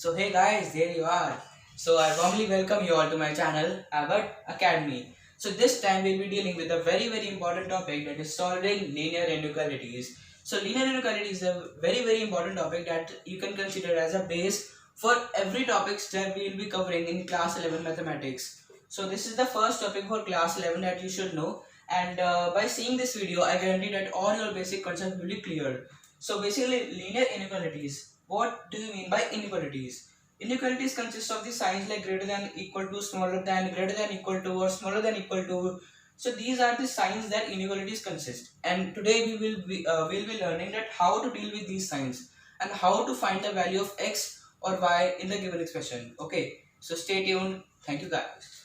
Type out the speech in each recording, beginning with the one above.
So hey guys, there you are. So I warmly welcome you all to my channel, Abbott Academy. So this time we'll be dealing with a very important topic, that is solving linear inequalities. So linear inequalities is a very important topic that you can consider as a base for every topics that we will be covering in class 11 mathematics. So this is the first topic for class 11 that you should know, and by seeing this video I guarantee that all your basic concepts will be clear. So basically, linear inequalities. What do you mean by inequalities? Inequalities consist of the signs like greater than, equal to, smaller than, greater than, equal to, or smaller than, equal to. So these are the signs that inequalities consist. And today we'll be learning that how to deal with these signs and how to find the value of x or y in the given expression. Okay, so stay tuned. Thank you guys.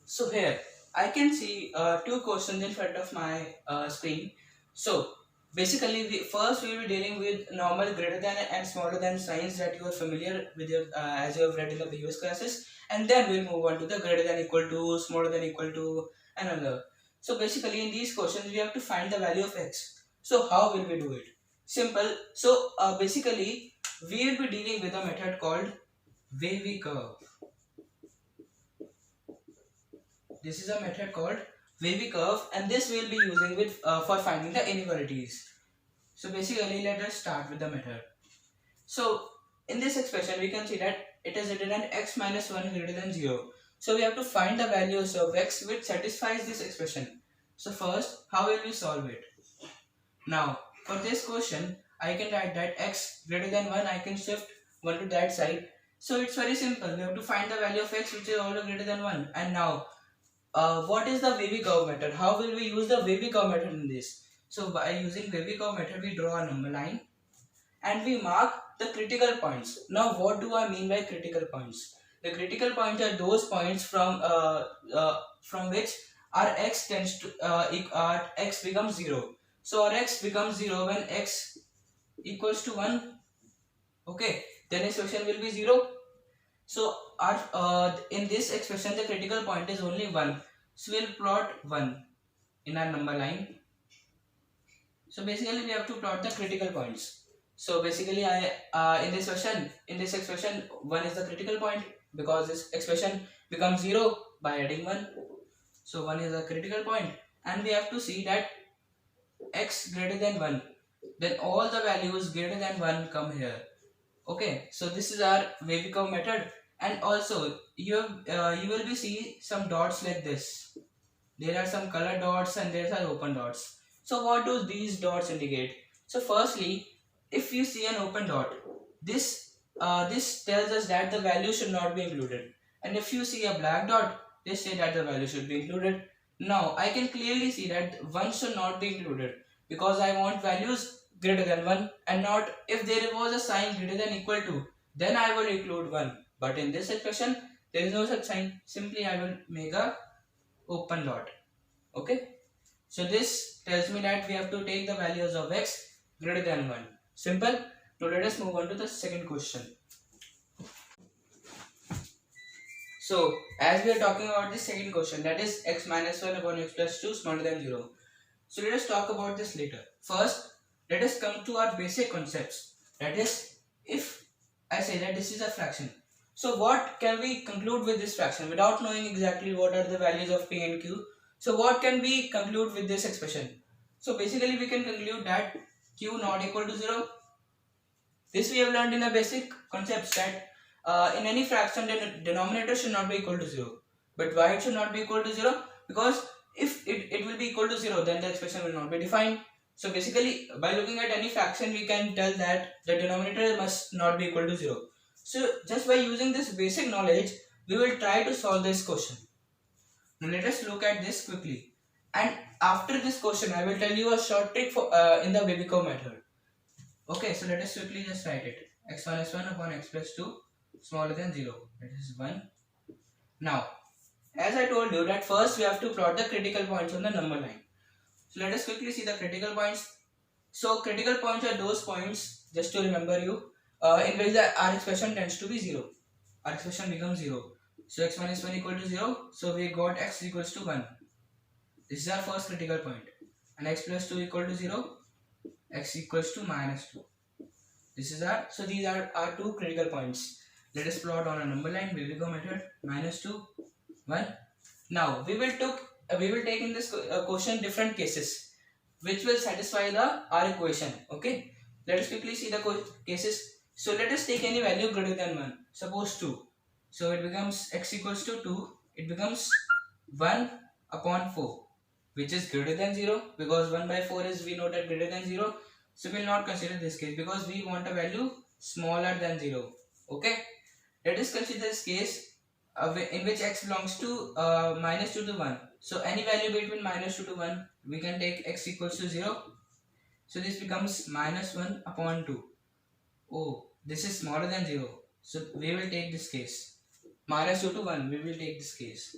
So here I can see two questions in front of my screen. So basically, first we will be dealing with normal greater than and smaller than signs that you are familiar with as you have read in the previous classes, and then we'll move on to the greater than, equal to, smaller than, equal to, and another. So basically, in these questions we have to find the value of x. So how will we do it? Simple. So basically, we will be dealing with a method called wavy curve. This is a method called wavy curve, and this we'll be using with for finding the inequalities. So basically, let us start with the method. So in this expression we can see that it is written as x minus 1 greater than 0. So we have to find the values of x which satisfies this expression. So first, how will we solve it? Now for this question I can write that x greater than 1, I can shift 1 to that side. So it's very simple. We have to find the value of x which is also greater than 1. And now what is the wavy curve method? How will we use the wavy curve method in this? So by using wavy curve method, we draw a number line and we mark the critical points. Now what do I mean by critical points? The critical points are those points from which our x tends to our x becomes 0. So our x becomes 0 when x equals to 1. Okay, then expression will be 0. So our in this expression the critical point is only 1. So we'll plot 1 in our number line. So basically we have to plot the critical points. So basically in this expression 1 is the critical point because this expression becomes 0 by adding 1. So 1 is a critical point, and we have to see that x greater than 1, then all the values greater than 1 come here. Okay, so this is our wavy curve method, and also you will be see some dots like this. There are some color dots and there are open dots. So what do these dots indicate? So firstly, if you see an open dot, this tells us that the value should not be included, and if you see a black dot, they say that the value should be included. Now I can clearly see that 1 should not be included because I want values greater than 1, and not if there was a sign greater than, equal to, then I will include 1. But in this expression there is no such sign. Simply I will make a open dot. Okay, so this tells me that we have to take the values of x greater than 1. Simple. Now let us move on to the second question. So as we are talking about the second question, that is x minus 1 upon x plus 2 smaller than 0. So let us talk about this later. First, let us come to our basic concepts. That is, if I say that this is a fraction, so what can we conclude with this fraction without knowing exactly what are the values of p and q? So what can we conclude with this expression? So basically we can conclude that q not equal to 0. This we have learned in a basic concepts that in any fraction the denominator should not be equal to 0. But why it should not be equal to 0? Because if it will be equal to 0, then the expression will not be defined. So basically by looking at any fraction we can tell that the denominator must not be equal to 0. So just by using this basic knowledge we will try to solve this question. Now let us look at this quickly, and after this question I will tell you a short trick for in the wavy curve method. Okay, so let us quickly just write it. X minus 1 upon x plus 2 smaller than 0. That is 1. Now as I told you that first we have to plot the critical points on the number line. So let us quickly see the critical points. So critical points are those points, just to remember you, in which our expression tends to be 0. Our expression becomes 0. So x minus 1 equal to 0. So we got x equals to 1. This is our first critical point. And x plus 2 equal to 0. x equals to minus 2. This is our, so these are our two critical points. Let us plot on a number line. We will go method minus 2, 1. Now we will take in this question different cases which will satisfy the our equation. Okay, let us quickly see the cases. So let us take any value greater than 1. Suppose 2. So it becomes x equals to 2. It becomes 1 upon 4, which is greater than 0, because 1 by 4 is, we know that, greater than 0. So we will not consider this case because we want a value smaller than 0. Okay, let us consider this case in which x belongs to minus 2 to 1. So any value between minus 2 to 1, we can take x equals to 0. So this becomes minus 1 upon 2. Oh, this is smaller than 0. So we will take this case. Minus 2 to 1, we will take this case.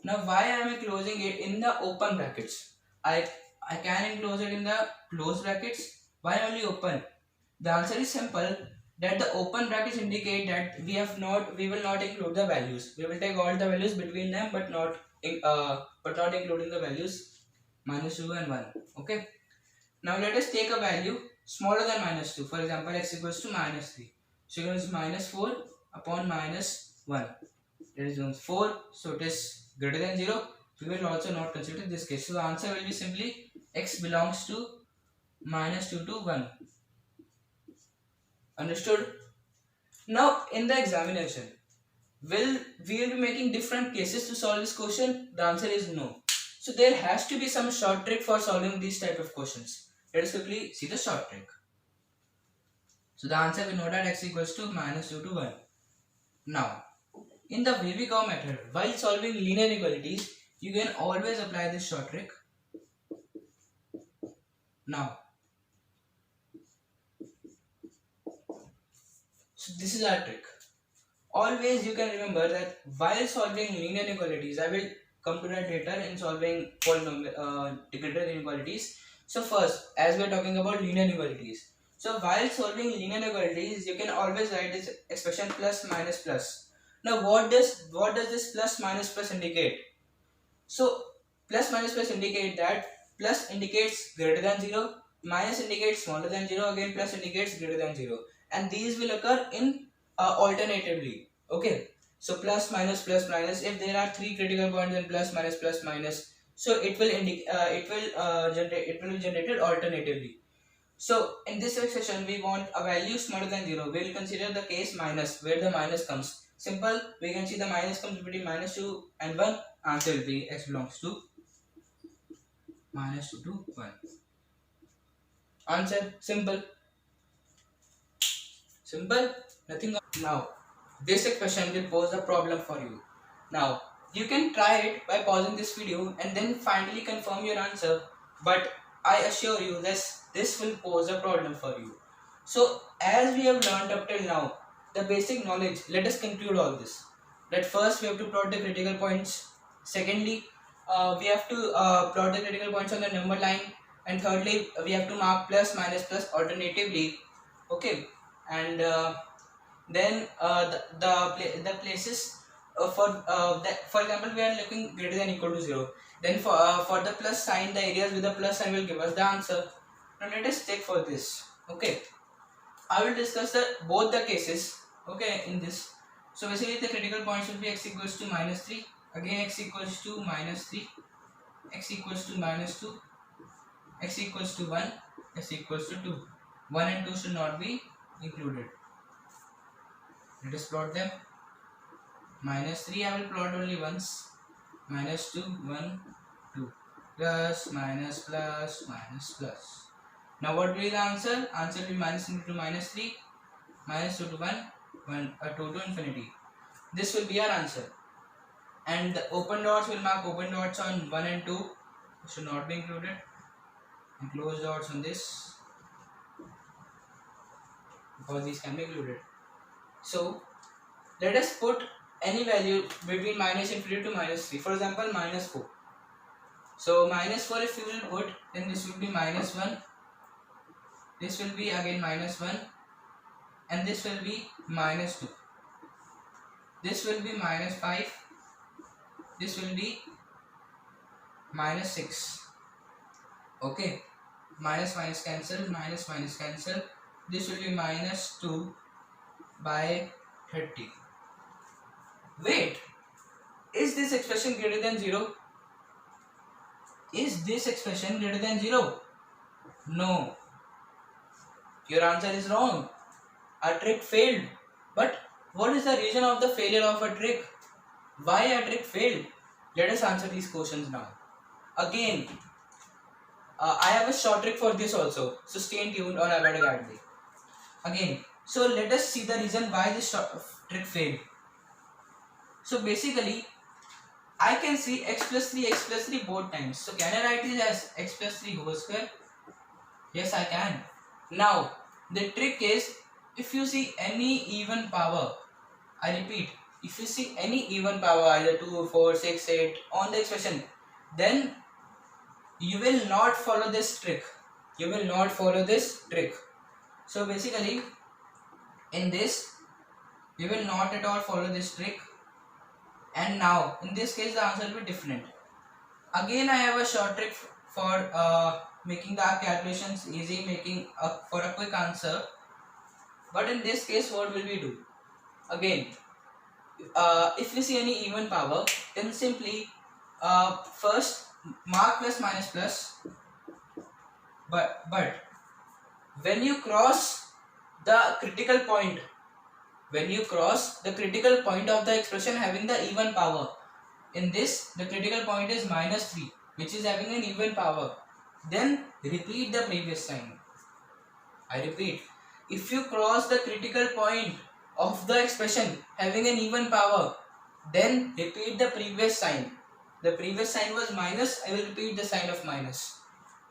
Now why am I closing it in the open brackets? I can enclose it in the closed brackets. Why only open? The answer is simple, that the open brackets indicate that we will not include the values. We will take all the values between them, but not including the values minus 2 and 1. Okay. Now let us take a value smaller than minus 2. For example, x equals to minus 3. So it is minus 4 upon minus 1. It is 4. So it is greater than 0. We will also not consider this case. So the answer will be simply x belongs to minus 2 to 1. Understood? Now in the examination, we will be making different cases to solve this question? The answer is no. So there has to be some short trick for solving these type of questions. Let us quickly see the short trick. So the answer, we know that x equals to minus 2 to 1. Now in the Wavy curve method, while solving linear inequalities, you can always apply this short trick. Now, so this is our trick. Always you can remember that while solving linear inequalities, I will come to that later in solving differential inequalities. So first, as we are talking about linear inequalities, so while solving linear inequalities, you can always write this expression plus minus plus. Now what does this plus minus plus indicate? So plus minus plus indicate that plus indicates greater than 0, minus indicates smaller than 0, again plus indicates greater than 0, and these will occur in alternatively. Okay, so plus minus plus minus, if there are three critical points, then plus minus, so it will it will be generated alternatively. So in this expression, we want a value smaller than 0. We will consider the case minus, where the minus comes. Simple, we can see the minus comes between minus 2 and 1. Answer will be x belongs to minus 2 to 1. Answer, simple. Simple, nothing. Now, this expression will pose a problem for you. Now, you can try it by pausing this video and then finally confirm your answer. But I assure you this will pose a problem for you. So, as we have learned up till now, the basic knowledge, let us conclude all this. That first we have to plot the critical points. Secondly, we have to plot the critical points on the number line. And thirdly, we have to mark plus minus plus alternatively. Okay, and then the places for example, we are looking greater than equal to 0. Then for the plus sign, the areas with the plus sign will give us the answer. Now let us check for this. Okay, I will discuss both the cases. Okay, in this. So basically the critical points will be x equals to minus 3, again x equals to minus 3, x equals to minus 2, x equals to 1, x equals to 2. 1 and 2 should not be included. Let us plot them. Minus 3 I will plot only once. Minus 2, 1, 2. Plus, minus, plus, minus, plus. Now what will be the answer? Answer will be minus into minus 3, minus 2 to 1, 2 to infinity. This will be our answer. And the open dots will mark open dots on 1 and 2. It should not be included. And closed dots on this, because these can be included. So let us put any value between minus infinity to minus 3. For example, minus 4. So minus 4 if you will put, then this will be minus 1. This will be again minus 1. And this will be minus 2. This will be minus 5. This will be minus 6. Okay. minus minus cancel, minus minus cancel. This will be minus 2 by 30. Wait, is this expression greater than 0? Is this expression greater than 0? No. Your answer is wrong. A trick failed. But what is the reason of the failure of a trick? Why a trick failed? Let us answer these questions now. Again, I have a short trick for this also. So stay tuned on Abbott Academy. Again, so let us see the reason why this trick failed. So basically, I can see x plus 3 both times. So can I write this as x plus 3 whole square? Yes, I can. Now, the trick is, if you see any even power, I repeat, if you see any even power, either 2, 4, 6, 8 on the expression, then you will not follow this trick. You will not follow this trick. So basically, in this, you will not at all follow this trick. And now, in this case, the answer will be different. Again, I have a short trick for making the calculations easy, for a quick answer. But in this case, what will we do? Again, if you see any even power, then simply first mark plus minus plus. But when you cross the critical point, of the expression having the even power, in this the critical point is minus 3, which is having an even power, then repeat the previous sign. I repeat, if you cross the critical point of the expression having an even power, then repeat the previous sign. The previous sign was minus, I will repeat the sign of minus.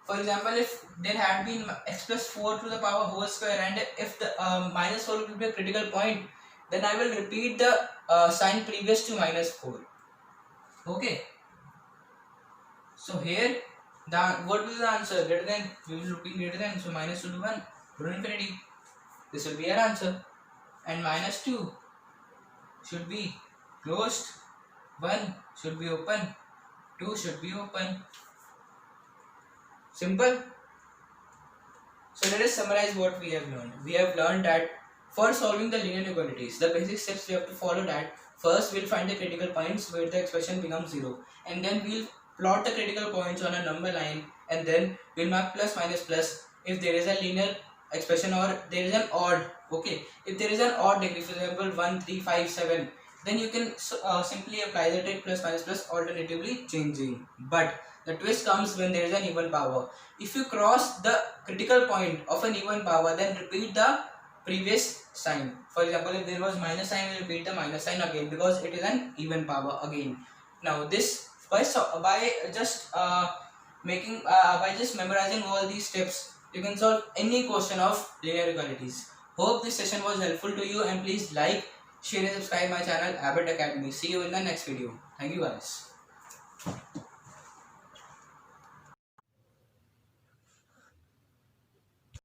For example, if there had been x plus 4 to the power whole square, and if the minus 4 will be a critical point, then I will repeat the sign previous to minus 4. Okay. So here, what will be the answer? Greater than, we will repeat greater than, so minus will be 1 to infinity. This will be our answer. And minus 2 should be closed, 1 should be open, 2 should be open. Simple. So let us summarize what we have learned. We have learned that for solving the linear inequalities, the basic steps we have to follow that first we'll find the critical points where the expression becomes 0, and then we'll plot the critical points on a number line, and then we'll mark plus minus plus if there is a linear expression or there is an odd. Okay, if there is an odd degree, for example 1, 3, 5, 7, then you can simply apply the trick plus minus plus, alternatively changing. But the twist comes when there is an even power. If you cross the critical point of an even power, then repeat the previous sign. For example, if there was minus sign, we repeat the minus sign again because it is an even power again. Now this by just memorizing all these steps, you can solve any question of linear inequalities. Hope this session was helpful to you, and please like, share and subscribe my channel Abbott Academy. See you in the next video. Thank you guys.